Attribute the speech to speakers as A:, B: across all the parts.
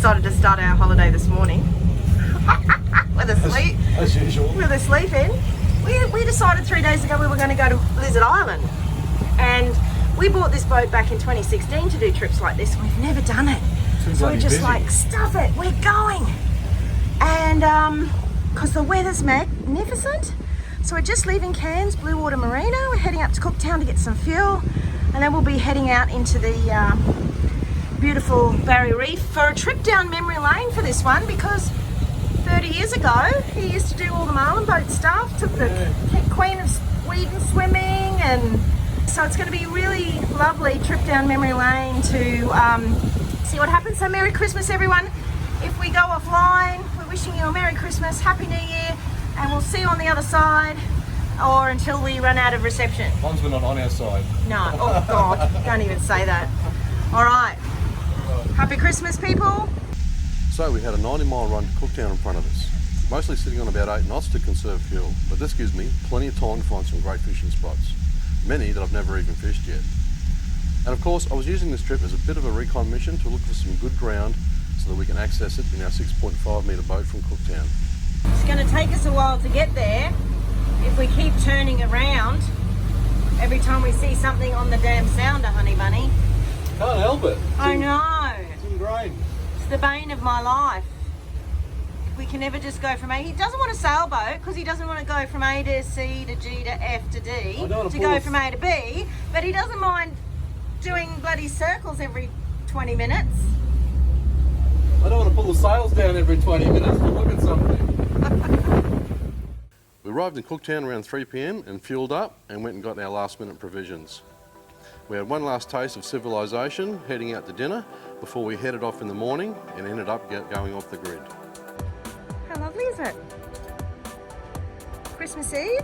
A: decided to start our holiday this morning with a sleep.
B: As usual.
A: With a sleep in. We decided 3 days ago we were going to go to Lizard Island. And we bought this boat back in 2016 to do trips like this. We've never done it. So we're just like, stuff it, we're going. And because the weather's magnificent. So we're just leaving Cairns, Blue Water Marina. We're heading up to Cooktown to get some fuel. And then we'll be heading out into the beautiful Barrier Reef for a trip down memory lane for this one, because 30 years ago he used to do all the marlin boat stuff, took the Queen of Sweden swimming, and so it's going to be a really lovely trip down memory lane to see what happens. So Merry Christmas everyone. If we go offline, we're wishing you a Merry Christmas, Happy New Year, and we'll see you on the other side, or until we run out of reception.
B: As long as we're not on our side.
A: No, oh God, don't even say that. All right, Happy Christmas people.
C: So we had a 90-mile run to Cooktown in front of us, mostly sitting on about 8 knots to conserve fuel, but this gives me plenty of time to find some great fishing spots, many that I've never even fished yet. And of course I was using this trip as a bit of a recon mission to look for some good ground so that we can access it in our 6.5 metre boat from Cooktown.
A: It's going to take us a while to get there if we keep turning around every time we see something on the damn sounder, honey bunny.
B: Can't help it.
A: I know.
B: It's ingrained.
A: It's the bane of my life. We can never just go from A. He doesn't want a sailboat because he doesn't want to go from A to C to G to F to D to go from A to B, but he doesn't mind doing bloody circles every 20 minutes.
B: I don't want to pull the sails down every 20 minutes to look at something.
C: We arrived in Cooktown around 3 p.m. and fueled up and went and got our last minute provisions. We had one last taste of civilization heading out to dinner before we headed off in the morning and ended up going off the grid.
A: How lovely is it? Christmas Eve?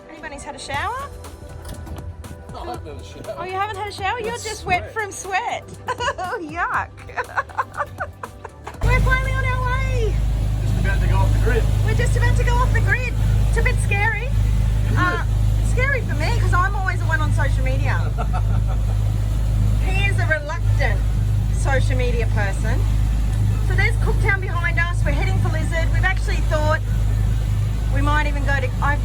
A: Anybody's had a shower?
B: I haven't had a shower.
A: Oh, you haven't had a shower? You're just wet from sweat. Oh, yuck. We're finally on our way.
B: Just about to go off the grid.
A: We're just about to go off the grid. It's a bit scary. Scary for me because I'm always the one on social media. He is a reluctant social media person. So there's Cooktown behind us. We're heading for Lizard. We've actually thought we might even go to, I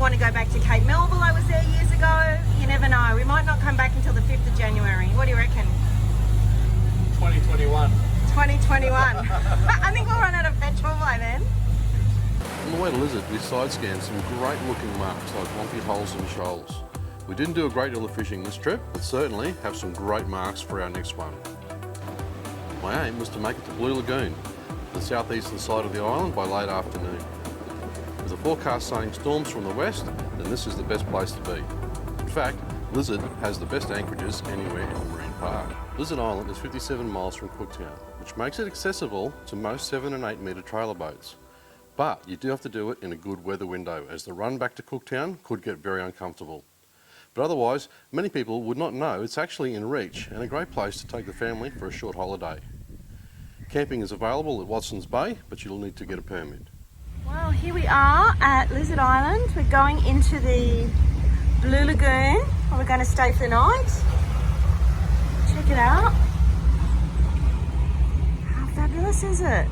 A: want to go back to Cape Melville. I was there years ago. You never know. We might not come back until the 5th of January. What do you reckon?
B: 2021.
A: 2021. I think we'll run out of petrol by then.
C: On the way to Lizard, we side-scanned some great looking marks like wonky holes and shoals. We didn't do a great deal of fishing this trip, but certainly have some great marks for our next one. My aim was to make it to Blue Lagoon, the southeastern side of the island, by late afternoon. With the forecast saying storms from the west, then this is the best place to be. In fact, Lizard has the best anchorages anywhere in the marine park. Lizard Island is 57 miles from Cooktown, which makes it accessible to most 7 and 8 metre trailer boats. But you do have to do it in a good weather window, as the run back to Cooktown could get very uncomfortable. But otherwise, many people would not know it's actually in reach and a great place to take the family for a short holiday. Camping is available at Watson's Bay, but you'll need to get a permit.
A: Well, here we are at Lizard Island. We're going into the Blue Lagoon, where we're going to stay for the night. Check it out. How fabulous is it?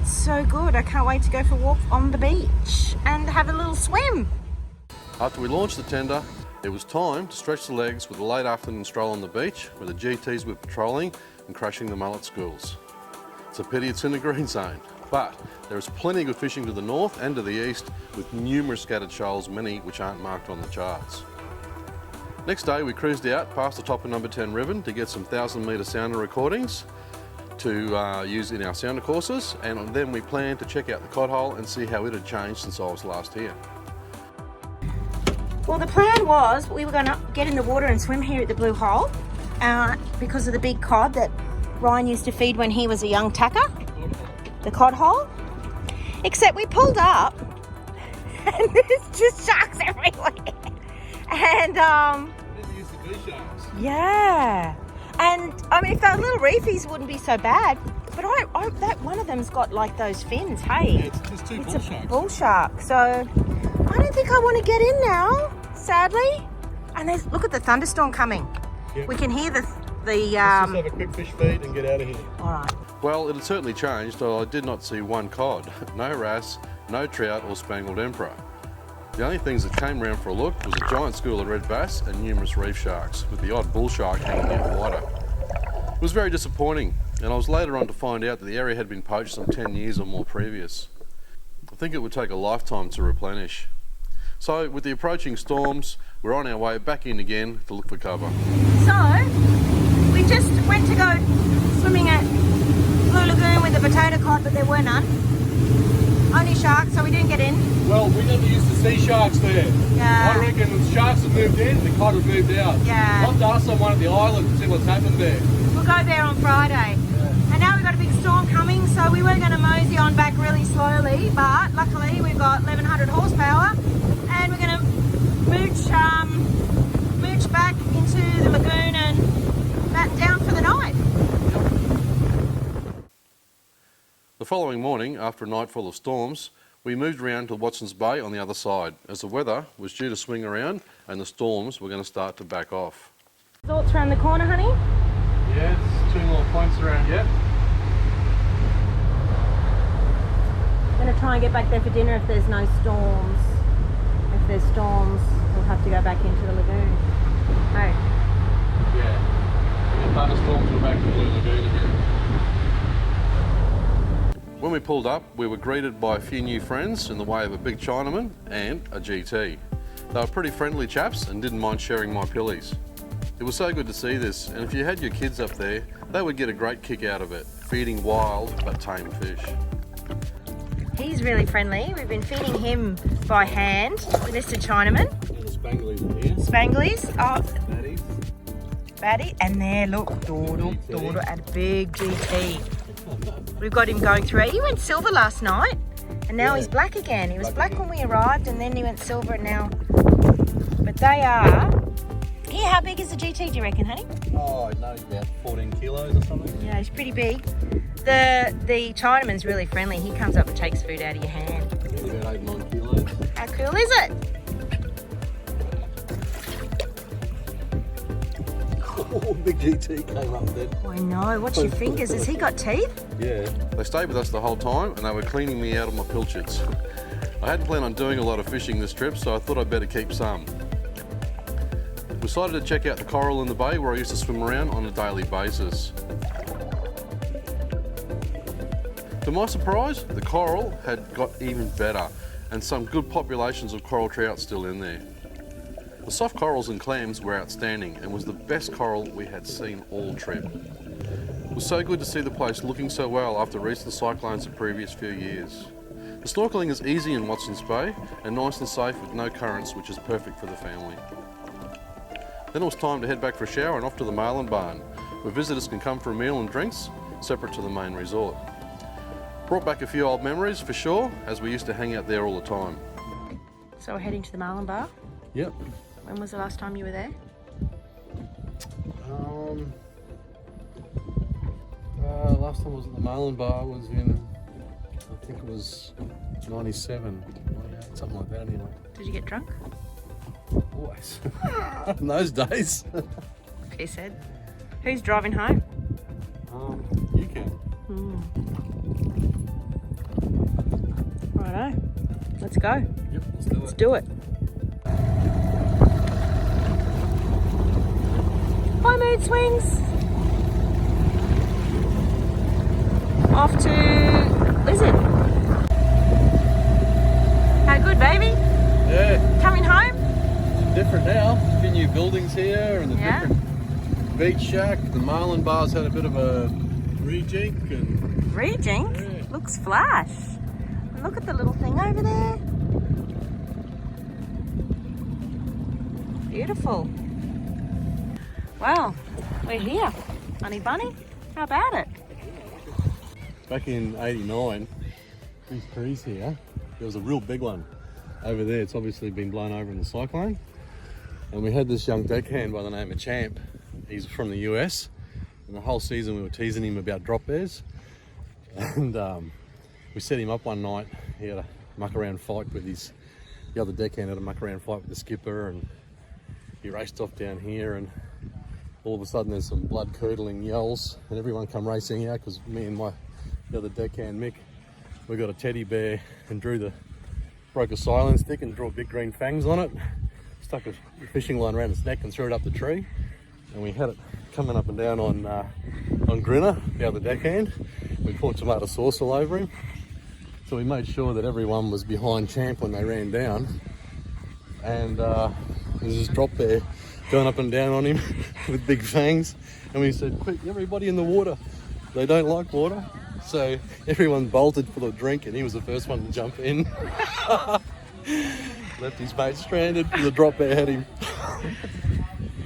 A: So good. I can't wait to go for a walk on the beach and have a little swim.
C: After we launched the tender, it was time to stretch the legs with a late afternoon stroll on the beach where the GTs were patrolling and crashing the mullet schools. It's a pity it's in the green zone, but there is plenty of good fishing to the north and to the east with numerous scattered shoals, many which aren't marked on the charts. Next day we cruised out past the top of number 10 ribbon to get some 1,000 metre sounder recordings to use in our sounder courses, and then we planned to check out the cod hole and see how it had changed since I was last here.
A: Well, the plan was we were going to get in the water and swim here at the Blue Hole because of the big cod that Ryan used to feed when he was a young tacker, the cod hole. Except we pulled up and there's just sharks everywhere. And yeah. And I mean, if they're little reefies, wouldn't be so bad. But that one of them's got like those fins. Hey,
B: Yeah, it's two bull
A: a
B: sharks.
A: bull shark. So I don't think I want to get in now, sadly. And look at the thunderstorm coming.
B: Yeah.
A: We can hear the...
B: Let's just have a quick fish feed and get out of here.
A: All right.
C: Well, it had certainly changed, though I did not see one cod, no wrasse, no trout or spangled emperor. The only things that came round for a look was a giant school of red bass and numerous reef sharks, with the odd bull shark hanging out wider. It was very disappointing, and I was later on to find out that the area had been poached some 10 years or more previous. I think it would take a lifetime to replenish. So, with the approaching storms, we're on our way back in again to look for cover.
A: So, we just went to go swimming at Blue Lagoon with the potato cod, but there were none. Only sharks, so we didn't get in.
B: Well, we never used to see sharks there.
A: Yeah.
B: I reckon the sharks have moved in, the cod have moved out.
A: Yeah.
B: I'll have to ask someone at the island to see what's happened there.
A: We'll go there on Friday.
B: Yeah.
A: And now we've got a big storm coming, so we were going to mosey on back really slowly, but luckily we've got 1100 horsepower and we're going to mooch back into the lagoon and batten down for the night.
C: The following morning, after a night full of storms, we moved around to Watson's Bay on the other side, as the weather was due to swing around and the storms were going to start to back off.
A: Thoughts around the corner, honey?
B: Yeah, it's 2 more points around yet.
A: I'm going to try and get back there for dinner if there's no storms. If there's storms, we'll have to go back into the lagoon. Hey.
B: Yeah. If thunderstorms, we're back to the Blue Lagoon again.
C: When we pulled up, we were greeted by a few new friends in the way of a big Chinaman and a GT. They were pretty friendly chaps and didn't mind sharing my pillies. It was so good to see this, and if you had your kids up there, they would get a great kick out of it, feeding wild but tame fish.
A: He's really friendly. We've been feeding him by hand with Mr. Chinaman.
B: And the Spanglies in here.
A: Spanglies. Oh,
B: Maddie.
A: Batty. And there, look, Doodle, and a big GT. We've got him going through. He went silver last night, and now he's black again. He was black when we arrived, and then he went silver, and now... But they are... Yeah, how big is the GT, do you reckon, honey?
B: Oh, I know, he's about 14 kilos or something.
A: Yeah, he's pretty big. The Chinaman's really friendly. He comes up and takes food out of your hand.
B: He's about 8-9 kilos.
A: How cool is it?
B: Oh, big GT came up then.
A: Oh, I know. Watch your fingers. Has he got teeth?
B: Yeah.
C: They stayed with us the whole time and they were cleaning me out of my pilchards. I hadn't planned on doing a lot of fishing this trip, so I thought I'd better keep some. We decided to check out the coral in the bay where I used to swim around on a daily basis. To my surprise, the coral had got even better and some good populations of coral trout still in there. The soft corals and clams were outstanding and was the best coral we had seen all trip. It was so good to see the place looking so well after recent cyclones the previous few years. The snorkelling is easy in Watson's Bay and nice and safe with no currents, which is perfect for the family. Then it was time to head back for a shower and off to the Marlin Barn, where visitors can come for a meal and drinks, separate to the main resort. Brought back a few old memories for sure, as we used to hang out there all the time.
A: So we're heading to the Marlin Bar.
B: Yep.
A: When was the last time you were there?
B: Last time I was at the Marlin Bar was in, I think it was 97, 98, something like that anyway.
A: Did you get drunk?
B: Always. In those days.
A: He said. Who's driving home?
B: You can.
A: Righto. Let's go.
B: Yep, let's do it.
A: Let's do it. Bye, Mood Swings. Off to Lizard. How good, baby?
B: Yeah.
A: Coming home?
B: It's different now. A few new buildings here and a different beach shack. The Marlin Bar's had a bit of a rejig and...
A: Rejink?
B: Yeah.
A: Looks flash. And look at the little thing over there. Beautiful. Well, we're here. Honey Bunny, how about it?
B: Back in 89, these trees here, there was a real big one over there. It's obviously been blown over in the cyclone. And we had this young deckhand by the name of Champ. He's from the US. And the whole season we were teasing him about drop bears. And we set him up one night. He had a muck around fight with the other deckhand had a muck around fight with the skipper, and he raced off down here and all of a sudden there's some blood curdling yells and everyone come racing out because me and the other deckhand Mick, we got a teddy bear and broke a silent stick and drew big green fangs on it, stuck a fishing line around its neck and threw it up the tree, and we had it coming up and down on Grinner, the other deckhand. We poured tomato sauce all over him, so we made sure that everyone was behind Champ when they ran down, and there's this drop bear going up and down on him with big fangs, and we said, quick, everybody in the water. They don't like water. So everyone bolted for the drink and he was the first one to jump in. Left his mate stranded, the drop bear had him.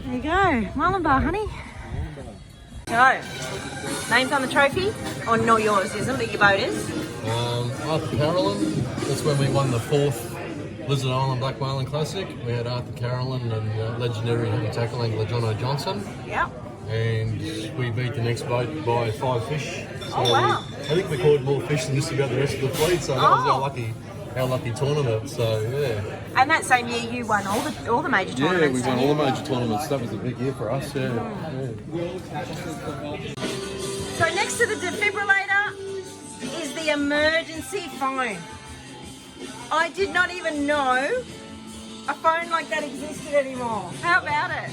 A: There you go, Marlin bar, honey. So, names on the trophy? Or not yours isn't, but your boat is?
B: Arthur Carolyn, that's when we won the 4th Lizard Island Black Whaling Classic. We had Arthur Carolyn and legendary heavy tackle angler Jono Johnson.
A: Yep.
B: And we beat the next boat by 5 fish. So
A: oh wow!
B: I think we caught more fish than just about the rest of the fleet. So that was our lucky tournament. So yeah.
A: And that same year you won all the major tournaments.
B: Yeah, we won all the major tournaments. That was a big year for us. Yeah.
A: So next to the defibrillator is the emergency phone. I did not even know a phone like that existed anymore. How about it?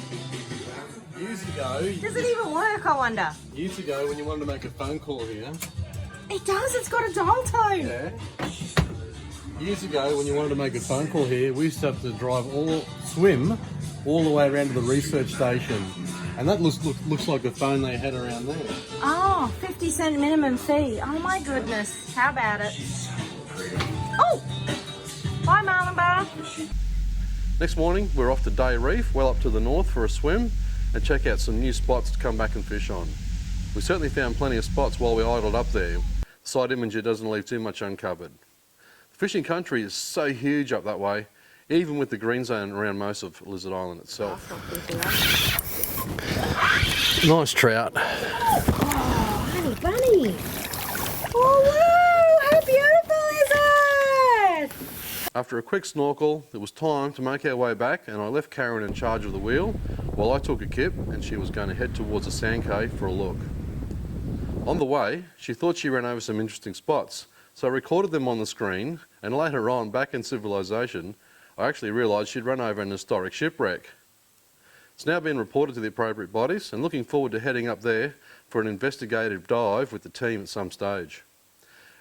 B: Years ago.
A: Does it even work, I wonder?
B: Years ago, when you wanted to make a phone call here.
A: It does, it's got a dial tone.
B: Yeah. Years ago, when you wanted to make a phone call here, we used to have to swim all the way around to the research station. And that looks like the phone they had around there.
A: Oh, 50-cent minimum fee. Oh my goodness. How about it? Oh! Bye, Marlin Bar.
C: Next morning, we're off to Day Reef, well up to the north for a swim and check out some new spots to come back and fish on. We certainly found plenty of spots while we idled up there. The side imager doesn't leave too much uncovered. The fishing country is so huge up that way, even with the green zone around most of Lizard Island itself. Nice trout.
A: Oh, honey bunny. Oh, wow, how beautiful is it?
C: After a quick snorkel, it was time to make our way back, and I left Karen in charge of the wheel while I took a kip and she was going to head towards a sand cave for a look. On the way, she thought she ran over some interesting spots, so I recorded them on the screen, and later on, back in civilization, I actually realised she'd run over an historic shipwreck. It's now been reported to the appropriate bodies, and looking forward to heading up there for an investigative dive with the team at some stage.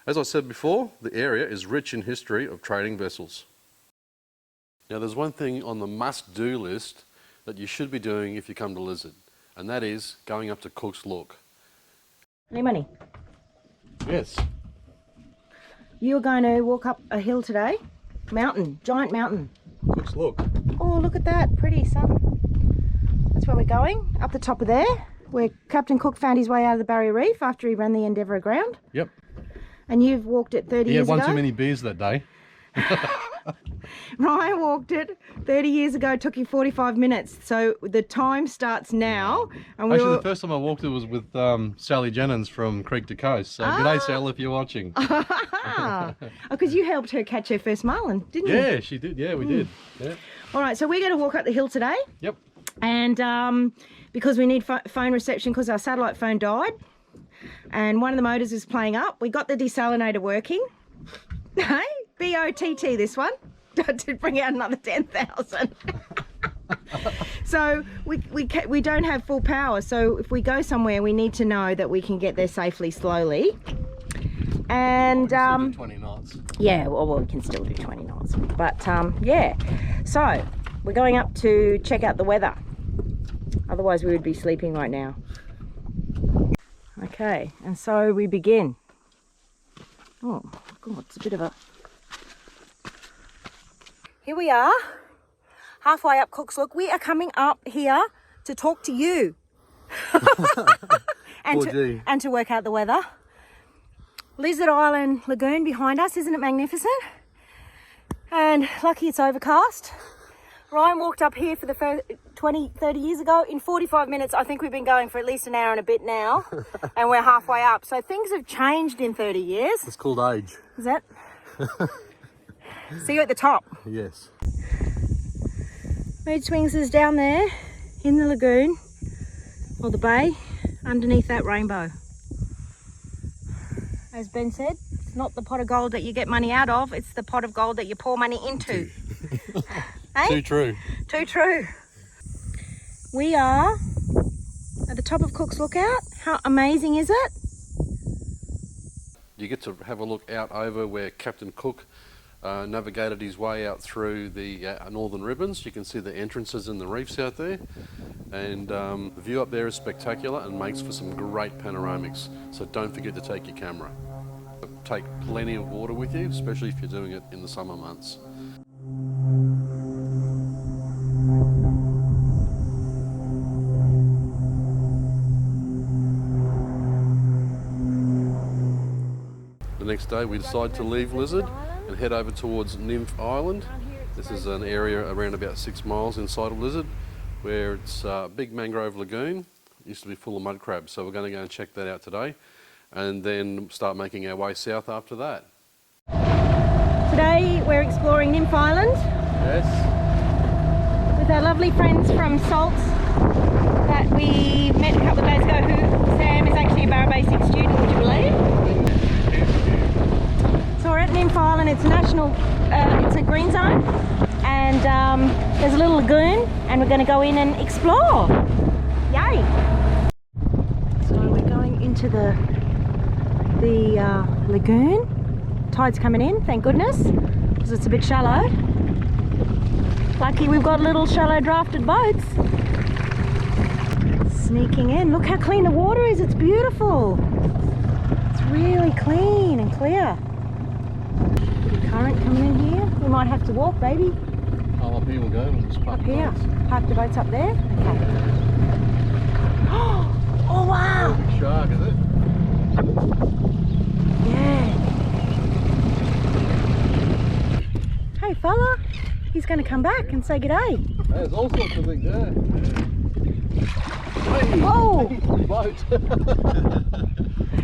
C: As I said before, the area is rich in history of trading vessels. Now there's one thing on the must-do list that you should be doing if you come to Lizard, and that is going up to Cook's Look.
A: Hey, money.
B: Yes.
A: You are going to walk up a hill today. Mountain, giant mountain.
B: Cook's Look.
A: Oh, look at that, pretty sun. That's where we're going, up the top of there, where Captain Cook found his way out of the Barrier Reef after he ran the Endeavour aground.
B: Yep.
A: And you've walked it 30 years ago.
B: He had one too many beers that day.
A: Ryan walked it 30 years ago, took him 45 minutes. So the time starts now. And
B: actually, the first time I walked it was with Sally Jennings from Creek to Coast. So g'day, Sal, if you're watching.
A: Because you helped her catch her first marlin, didn't you?
B: Yeah, she did. Yeah, we did. Yeah.
A: All right, so we're going to walk up the hill today.
B: Yep.
A: And because we need phone reception because our satellite phone died. And one of the motors is playing up. We got the desalinator working. Hey, B-O-T-T this one. To bring out another 10,000. So we don't have full power. So if we go somewhere, we need to know that we can get there safely, slowly. And
B: 20 knots.
A: Yeah, well, we can still do 20 knots. But yeah, so we're going up to check out the weather. Otherwise, we would be sleeping right now. Okay, and so we begin. Oh, God, it's a bit of a... Here we are, halfway up Cook's Look. We are coming up here to talk to you. and to work out the weather. Lizard Island Lagoon behind us, isn't it magnificent? And lucky it's overcast. Ryan walked up here for the first 30 years ago. In 45 minutes, I think we've been going for at least an hour and a bit now. And we're halfway up. So things have changed in 30 years.
B: It's called age.
A: Is that? See you at the top.
B: Yes.
A: Mood Swings is down there in the lagoon. or the bay underneath that rainbow. As Ben said, it's not the pot of gold that you get money out of, it's the pot of gold that you pour money into. Hey?
B: Too true.
A: Too true. We are at the top of Cook's Lookout. How amazing is it?
C: You get to have a look out over where Captain Cook navigated his way out through the northern ribbons. You can see the entrances and the reefs out there, and the view up there is spectacular and makes for some great panoramics, so don't forget to take your camera. Take plenty of water with you, especially if you're doing it in the summer months. The next day we decide to leave Lizard and head over towards Nymph Island. This is an area around about 6 miles inside of Lizard, where it's a big mangrove lagoon. It used to be full of mud crabs, so we're going to go and check that out today, and then start making our way south after that.
A: Today we're exploring Nymph Island.
B: Yes.
A: With our lovely friends from Salts that we met a couple of days ago, who Sam is actually a Barra Basic student, would you believe? So we're at Nymph Island. It's it's a green zone, and there's a little lagoon, and we're going to go in and explore. Yay! So we're going into the lagoon. Tide's coming in, thank goodness, because it's a bit shallow. Lucky we've got little shallow drafted boats. Sneaking in. Look how clean the water is. It's beautiful. It's really clean and clear. Bit of current coming in here. We might have to walk, baby.
B: Oh, up here we'll go. We'll just park
A: Up
B: the
A: here.
B: boats.
A: Park the boats up there. Okay. Oh wow!
B: Big shark, is it?
A: Yeah. Hey fella, he's going to come back and say g'day.
B: There's all sorts of things there. Hey,
A: Whoa!
B: boat.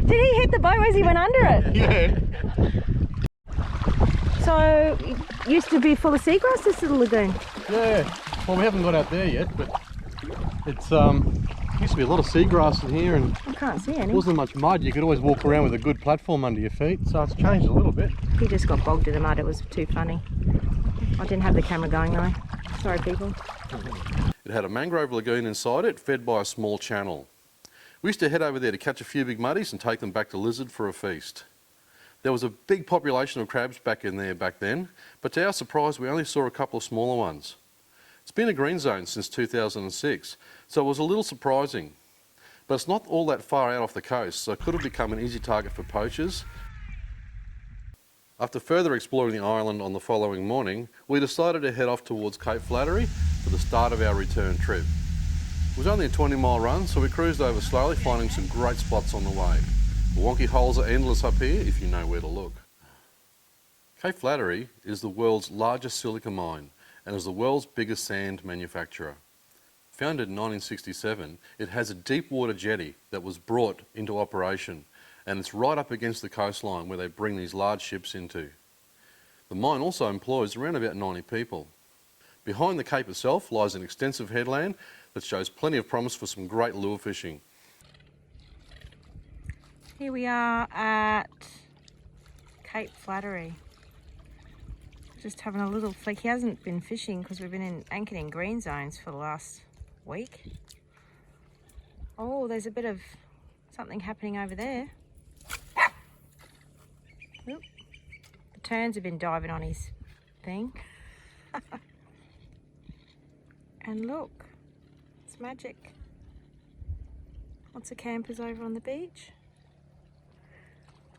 A: Did he hit the boat as he went under it?
B: Yeah.
A: So, it used to be full of seagrass, this little lagoon?
B: Yeah. Well, we haven't got out there yet, but it's used to be a lot of seagrass in here, and
A: I can't see any.
B: there wasn't much mud. You could always walk around with a good platform under your feet, so it's changed a little bit.
A: He just got bogged in the mud, it was too funny. I didn't have the camera going though. Sorry people.
C: It had a mangrove lagoon inside it, fed by a small channel. We used to head over there to catch a few big muddies and take them back to Lizard for a feast. There was a big population of crabs back in there back then, but to our surprise we only saw a couple of smaller ones. It's been a green zone since 2006, so it was a little surprising. But it's not all that far out off the coast, so it could have become an easy target for poachers. After further exploring the island on the following morning, we decided to head off towards Cape Flattery for the start of our return trip. It was only a 20-mile run, so we cruised over slowly, finding some great spots on the way. The wonky holes are endless up here if you know where to look. Cape Flattery is the world's largest silica mine and is the world's biggest sand manufacturer. Founded in 1967, it has a deep water jetty that was brought into operation, and it's right up against the coastline where they bring these large ships into. The mine also employs around about 90 people. Behind the cape itself lies an extensive headland that shows plenty of promise for some great lure fishing.
A: Here we are at Cape Flattery. Just having a little flick. He hasn't been fishing because we've been anchored in green zones for the last week. Oh, there's a bit of something happening over there. Oop. The terns have been diving on his thing. And look, it's magic. Lots of campers over on the beach,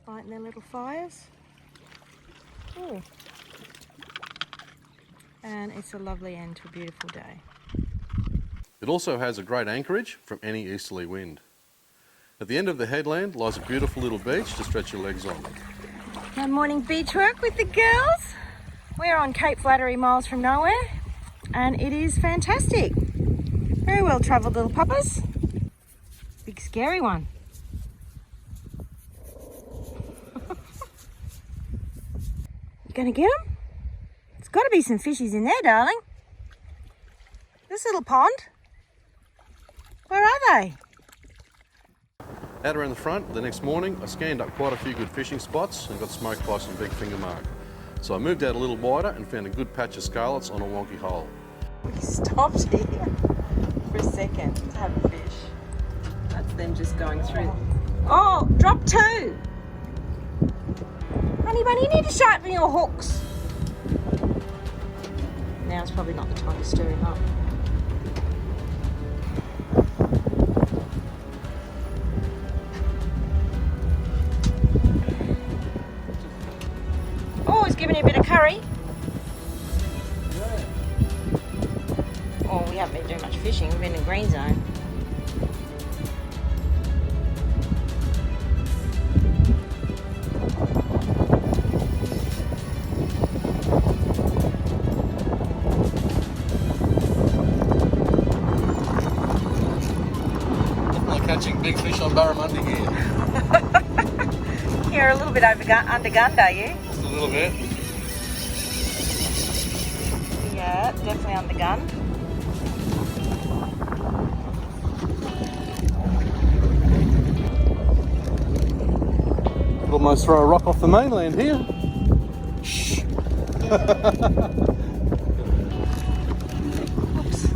A: lighting their little fires. Oh. And it's a lovely end to a beautiful day.
C: It also has a great anchorage from any easterly wind. At the end of the headland lies a beautiful little beach to stretch your legs on.
A: Our morning beach work with the girls. We're on Cape Flattery, miles from nowhere, and it is fantastic. Very well travelled little puppers. Big scary one. You gonna get them? There's got to be some fishies in there, darling. This little pond. Where are they?
C: Out around the front, the next morning, I scanned up quite a few good fishing spots and got smoked by some big finger mark. So I moved out a little wider and found a good patch of scarlets on a wonky hole.
A: We stopped here for a second to have a fish. That's them just going through. Oh, drop 2! Honey bunny, you need to sharpen your hooks. Now it's probably not the time to stir him up. Oh, he's giving you a bit of curry. Oh, we haven't been doing much fishing. We've been in green zone.
B: Like catching big fish on barramundi here.
A: You're a little bit undergunned, are you?
B: Just a little bit.
A: Yeah, definitely undergunned.
B: Could almost throw a rock off the mainland here. Shh.
A: Oops.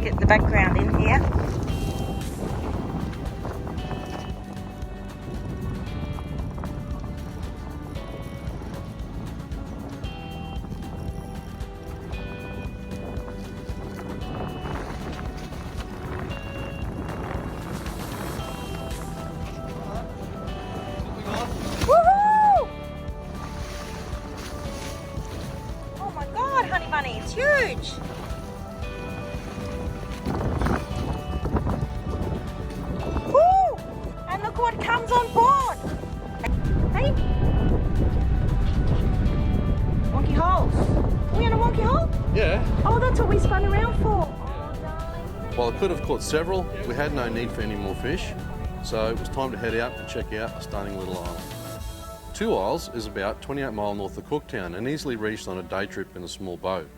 A: Get the background in here. Woohoo! Oh my god, honey bunny, it's huge! Woo! And look what comes on board! Hey? Wonky holes. Are we on a wonky hole?
B: Yeah.
A: Oh, that's what we spun around for. Oh, darling.
C: While I could have caught several, we had no need for any more fish, so it was time to head out and check out a stunning little island. Two Isles is about 28 miles north of Cooktown and easily reached on a day trip in a small boat.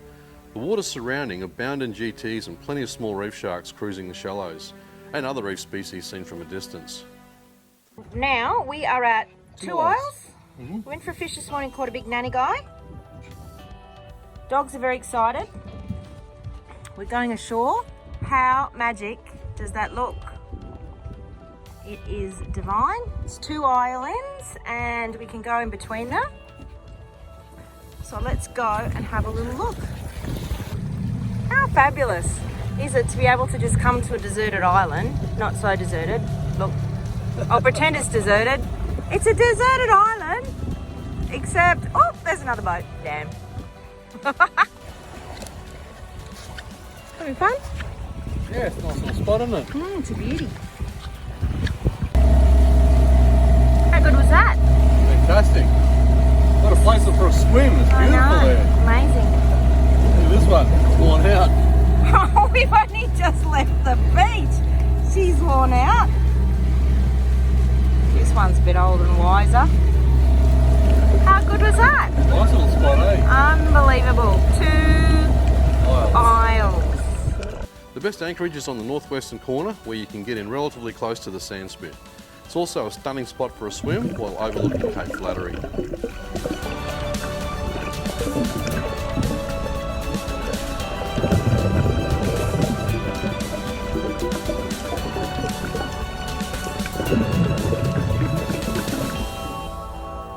C: The waters surrounding abound in GTs and plenty of small reef sharks cruising the shallows, and other reef species seen from a distance.
A: Now we are at Two
B: Isles.
A: Isles. Went for a fish this morning, caught a big nanny guy. Dogs are very excited. We're going ashore. How magic does that look? It is divine. It's 2 islands and we can go in between them. So let's go and have a little look. How fabulous is it to be able to just come to a deserted island? Not so deserted. Look, I'll pretend it's deserted. It's a deserted island, except, oh, there's another boat. Damn. Having fun?
B: Yeah, it's a nice little spot, isn't it?
A: It's a beauty. How good was that?
B: Fantastic. What a place for a swim. It's
A: I
B: beautiful
A: know.
B: there.
A: Amazing.
B: Look at this one. It's worn out.
A: Oh, we've only just left the beach. She's worn out. This one's a bit old and wiser. How good was that?
B: Nice little spot, eh?
A: Unbelievable. 2 Isles.
C: The best anchorage is on the northwestern corner where you can get in relatively close to the sand spit. It's also a stunning spot for a swim while overlooking Cape Flattery.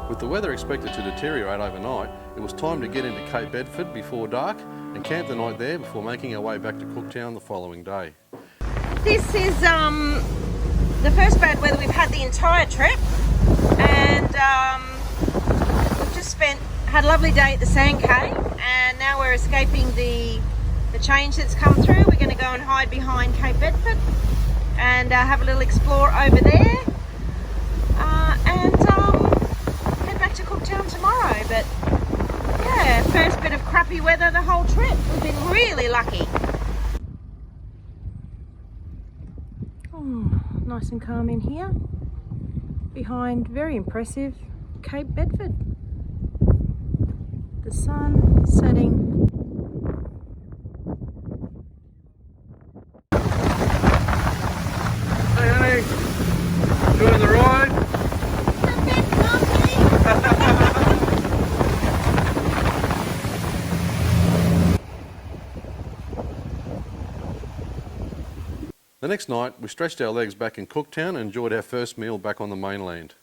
C: With the weather expected to deteriorate overnight, it was time to get into Cape Bedford before dark and camp the night there before making our way back to Cooktown the following day.
A: This is the first bad weather we've had the entire trip, and we've just had a lovely day at the Sand Cave, and now we're escaping the change that's come through. We're going to go and hide behind Cape Bedford and have a little explore over there, and head back to Cooktown tomorrow. But yeah, first bit of crappy weather the whole trip. We've been really lucky. Nice and calm in here behind very impressive Cape Bedford. The sun setting.
B: Hey, honey.
C: The next night, we stretched our legs back in Cooktown and enjoyed our first meal back on the mainland.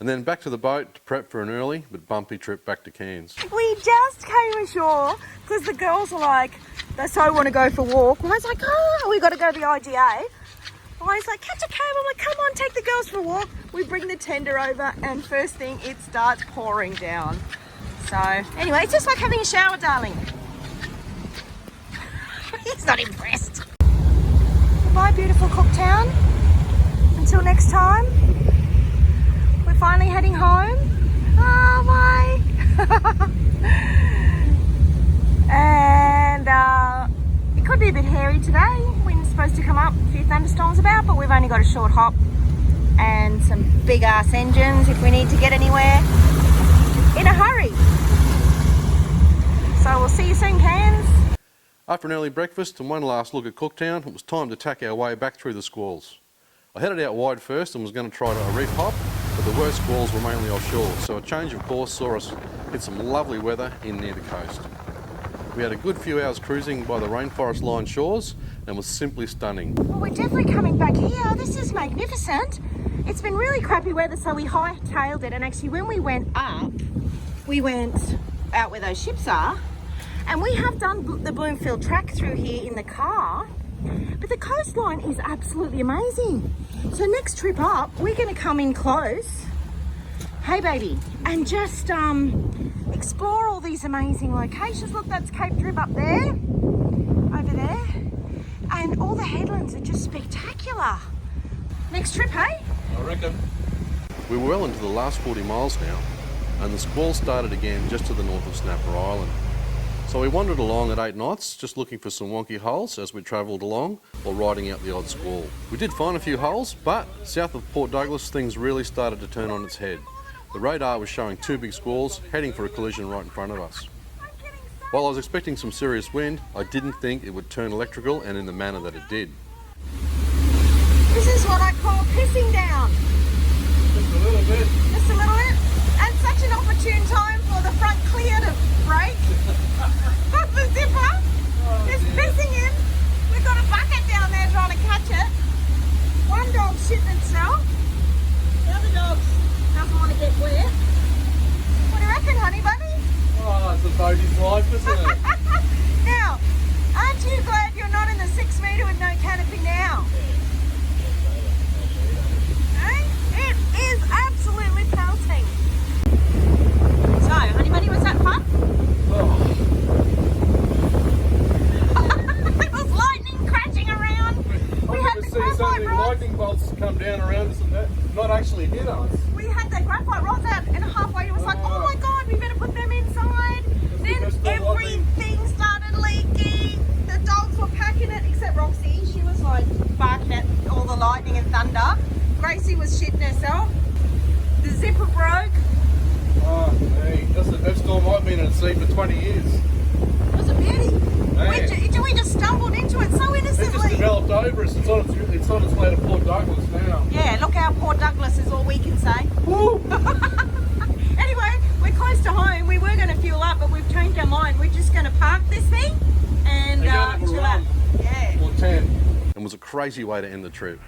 C: And then back to the boat to prep for an early but bumpy trip back to Cairns.
A: We just came ashore because the girls were like, they so want to go for a walk. And I was like, oh, we got to go to the IGA. I was like, catch a cab. I'm like, come on, take the girls for a walk. We bring the tender over and first thing, it starts pouring down. So anyway, it's just like having a shower, darling. He's not impressed. Goodbye, beautiful Cooktown. Until next time. We're finally heading home. Oh, bye. And it could be a bit hairy today. Wind's supposed to come up, a few thunderstorms about, but we've only got a short hop and some big ass engines if we need to get anywhere in a hurry. So we'll see you soon, Cairns.
C: After an early breakfast and one last look at Cooktown, it was time to tack our way back through the squalls. I headed out wide first and was going to try a reef hop, but the worst squalls were mainly offshore, so a change of course saw us hit some lovely weather in near the coast. We had a good few hours cruising by the rainforest-lined shores and was simply stunning.
A: Well, we're definitely coming back here. This is magnificent. It's been really crappy weather, so we hightailed it, and actually when we went up, we went out where those ships are, and we have done the Bloomfield track through here in the car, but the coastline is absolutely amazing. So next trip up, we're going to come in close, hey baby, and just explore all these amazing locations. Look, that's Cape Drib up there, over there, and all the headlands are just spectacular. Next trip, hey?
B: I reckon.
C: We were well into the last 40 miles now, and the squall started again just to the north of Snapper Island. So we wandered along at 8 knots, just looking for some wonky holes as we travelled along while riding out the odd squall. We did find a few holes, but south of Port Douglas things really started to turn on its head. The radar was showing 2 big squalls heading for a collision right in front of us. While I was expecting some serious wind, I didn't think it would turn electrical and in the manner that it did.
A: This is what I call pissing down.
B: Just a little bit.
A: Just a little bit. And such an opportune time for the front clear to break. The zipper is pissing in. We've got a bucket down there trying to catch it. One dog shitting itself. The other dog doesn't want to get wet. What do you reckon, honey bunny?
B: Oh, it's a boatie's life, isn't it?
A: Now, aren't you glad you're not in the 6 metre with no canopy now? Hey? It is absolutely pelting. So, honey bunny, was that fun?
B: Oh.
A: It was lightning crashing around. We had the graphite rods.
B: Lightning bolts come down around us and that not actually hit us.
A: We had the graphite rods out, and halfway it was like, oh my god, we better put them inside. Then everything started leaking. The dogs were packing it, except Roxy. She was like barking at all the lightning and thunder. Gracie was shitting herself. The zipper broke.
B: Oh, hey, that's the best storm I've been in at sea for 20 years.
A: It was a beauty. We just stumbled into it so
B: It just
A: innocently.
B: developed over us. It's on its way to Port Douglas now.
A: Yeah, look how Port Douglas is all we can say.
B: Woo!
A: Anyway, we're close to home. We were going to fuel up, but we've changed our mind. We're just going to park this thing and chill out. Yeah.
B: Or 10.
C: And was a crazy way to end the trip.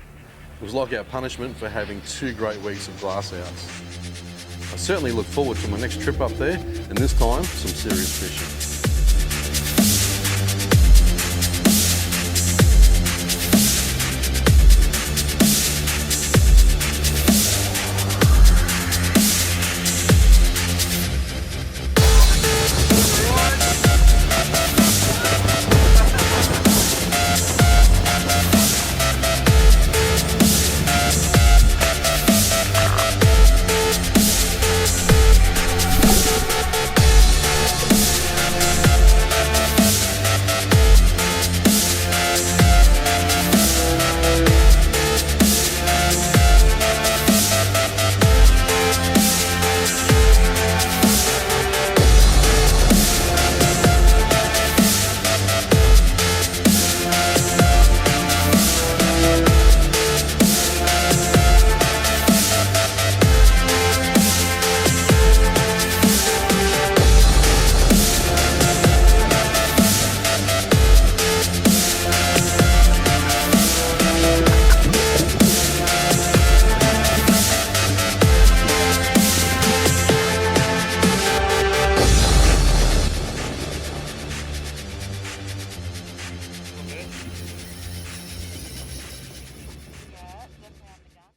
C: It was like our punishment for having 2 great weeks of glass outs. I certainly look forward to my next trip up there, and this time some serious fishing.